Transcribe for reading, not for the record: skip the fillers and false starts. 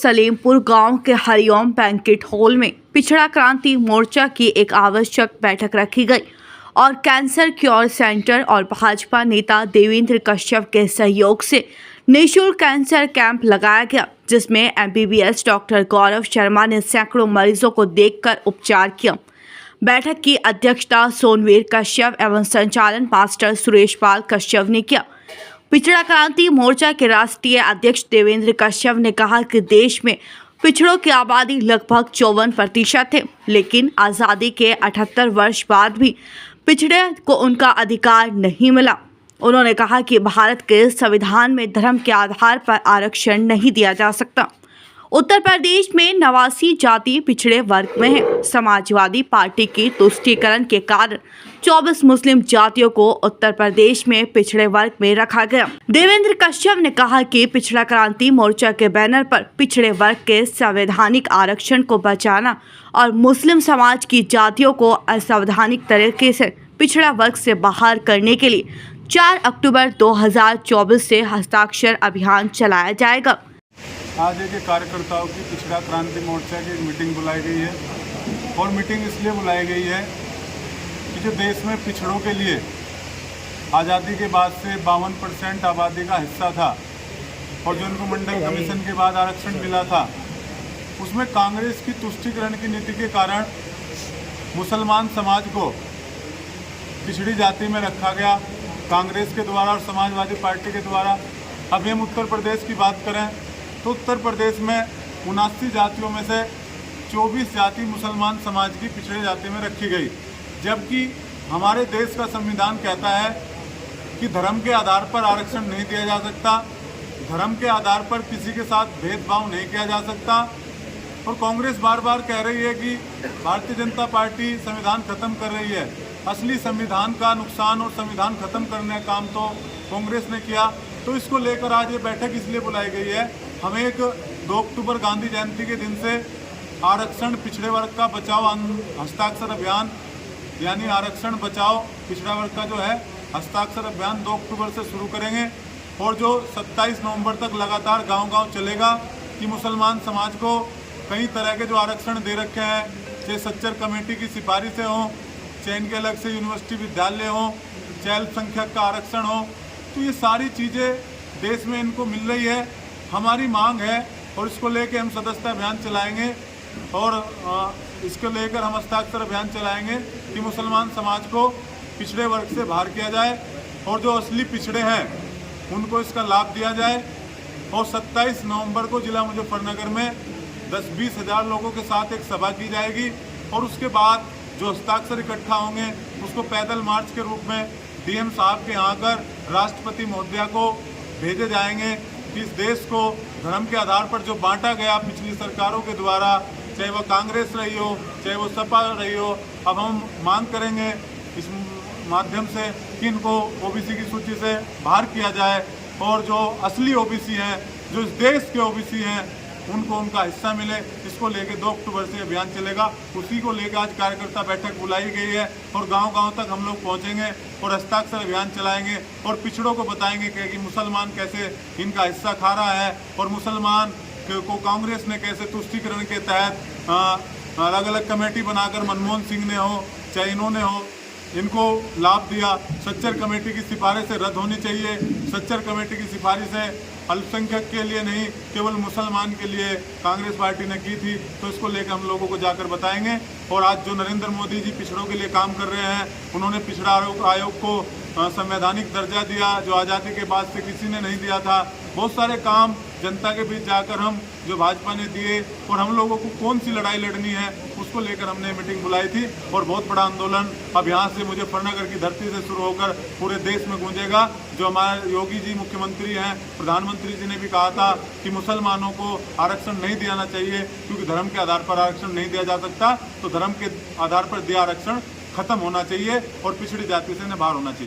सलीमपुर गांव के Hariom banquet hall में पिछड़ा क्रांति मोर्चा की एक आवश्यक बैठक रखी गई और कैंसर क्योर सेंटर और भाजपा नेता देवेंद्र कश्यप के सहयोग से निःशुल्क कैंसर कैंप लगाया गया, जिसमें एमबीबीएस डॉक्टर गौरव शर्मा ने सैकड़ों मरीजों को देखकर उपचार किया। बैठक की अध्यक्षता सोनवीर कश्यप एवं संचालन मास्टर सुरेश पाल कश्यप ने किया। पिछड़ा क्रांति मोर्चा के राष्ट्रीय अध्यक्ष देवेंद्र कश्यप ने कहा कि देश में पिछड़ों की आबादी लगभग 54% है, लेकिन आज़ादी के 78 वर्ष बाद भी पिछड़े को उनका अधिकार नहीं मिला। उन्होंने कहा कि भारत के संविधान में धर्म के आधार पर आरक्षण नहीं दिया जा सकता। उत्तर प्रदेश में 89 जाति पिछड़े वर्ग में है। समाजवादी पार्टी की तुष्टीकरण के कारण 24 मुस्लिम जातियों को उत्तर प्रदेश में पिछड़े वर्ग में रखा गया। देवेंद्र कश्यप ने कहा कि पिछड़ा क्रांति मोर्चा के बैनर पर पिछड़े वर्ग के संवैधानिक आरक्षण को बचाना और मुस्लिम समाज की जातियों को असंवैधानिक तरीके से पिछड़ा वर्ग से बाहर करने के लिए 4 अक्टूबर 2024 से हस्ताक्षर अभियान चलाया जाएगा। आज एक कार्यकर्ताओं की पिछड़ा क्रांति मोर्चा की एक मीटिंग बुलाई गई है और मीटिंग इसलिए बुलाई गई है कि जो देश में पिछड़ों के लिए आज़ादी के बाद से 52% आबादी का हिस्सा था और जो उनको मंडल कमीशन के बाद आरक्षण मिला था, उसमें कांग्रेस की तुष्टीकरण की नीति के कारण मुसलमान समाज को पिछड़ी जाति में रखा गया कांग्रेस के द्वारा और समाजवादी पार्टी के द्वारा। अभी हम उत्तर प्रदेश की बात करें तो उत्तर प्रदेश में 79 जातियों में से 24 जाति मुसलमान समाज की पिछड़े जाति में रखी गई, जबकि हमारे देश का संविधान कहता है कि धर्म के आधार पर आरक्षण नहीं दिया जा सकता, धर्म के आधार पर किसी के साथ भेदभाव नहीं किया जा सकता। और कांग्रेस बार बार कह रही है कि भारतीय जनता पार्टी संविधान खत्म कर रही है। असली संविधान का नुकसान और संविधान खत्म करने का काम तो कांग्रेस ने किया। तो इसको लेकर आज ये बैठक इसलिए बुलाई गई है। हमें एक 2 अक्टूबर गांधी जयंती के दिन से आरक्षण पिछड़े वर्ग का बचाओ हस्ताक्षर अभियान यानी आरक्षण बचाओ पिछड़ा वर्ग का जो है हस्ताक्षर अभियान 2 अक्टूबर से शुरू करेंगे और जो 27 नवंबर तक लगातार गांव-गांव चलेगा कि मुसलमान समाज को कई तरह के जो आरक्षण दे रखे हैं, चाहे सच्चर कमेटी की सिफारिशें हों, चाहे इनके अलग से यूनिवर्सिटी विद्यालय हों, चाहे अल्पसंख्यक का आरक्षण हो, तो ये सारी चीज़ें देश में इनको मिल रही है। हमारी मांग है और इसको लेकर हम सदस्यता अभियान चलाएंगे और इसको लेकर हम हस्ताक्षर अभियान चलाएंगे कि मुसलमान समाज को पिछड़े वर्ग से बाहर किया जाए और जो असली पिछड़े हैं उनको इसका लाभ दिया जाए। और 27 नवंबर को जिला मुजफ्फरनगर में 10-20 हज़ार लोगों के साथ एक सभा की जाएगी और उसके बाद जो हस्ताक्षर इकट्ठा होंगे उसको पैदल मार्च के रूप में डीएम साहब के यहाँ आकर राष्ट्रपति महोदया को भेजे जाएंगे कि इस देश को धर्म के आधार पर जो बांटा गया पिछली सरकारों के द्वारा, चाहे वो कांग्रेस रही हो चाहे वो सपा रही हो, अब हम मांग करेंगे इस माध्यम से कि इनको ओबीसी की सूची से बाहर किया जाए और जो असली ओबीसी हैं, जो इस देश के ओबीसी हैं, उनको उनका हिस्सा मिले। इसको लेके 2 अक्टूबर से अभियान चलेगा। उसी को लेकर आज कार्यकर्ता बैठक बुलाई गई है और गांव-गांव तक हम लोग पहुंचेंगे और हस्ताक्षर अभियान चलाएंगे और पिछड़ों को बताएंगे कि मुसलमान कैसे इनका हिस्सा खा रहा है और मुसलमान को कांग्रेस ने कैसे तुष्टीकरण के तहत अलग अलग कमेटी बनाकर मनमोहन सिंह ने हो चाहे इन्होंने हो इनको लाभ दिया। सच्चर कमेटी की सिफारिशें रद्द होनी चाहिए। सच्चर कमेटी की सिफारिशें अल्पसंख्यक के लिए नहीं, केवल मुसलमान के लिए कांग्रेस पार्टी ने की थी। तो इसको लेकर हम लोगों को जाकर बताएंगे। और आज जो नरेंद्र मोदी जी पिछड़ों के लिए काम कर रहे हैं, उन्होंने पिछड़ा आयोग को संवैधानिक दर्जा दिया जो आज़ादी के बाद से किसी ने नहीं दिया था। बहुत सारे काम जनता के बीच जाकर हम जो भाजपा ने दिए और हम लोगों को कौन सी लड़ाई लड़नी है उसको लेकर हमने मीटिंग बुलाई थी और बहुत बड़ा आंदोलन अब यहाँ से मुजफ्फरनगर की धरती से शुरू होकर पूरे देश में गूंजेगा। जो हमारे योगी जी मुख्यमंत्री हैं, प्रधानमंत्री जी ने भी कहा था कि मुसलमानों को आरक्षण नहीं दिया चाहिए क्योंकि धर्म के आधार पर आरक्षण नहीं दिया जा सकता, तो धर्म के आधार पर दिया आरक्षण खत्म होना चाहिए और पिछड़ी जाति से बाहर होना चाहिए।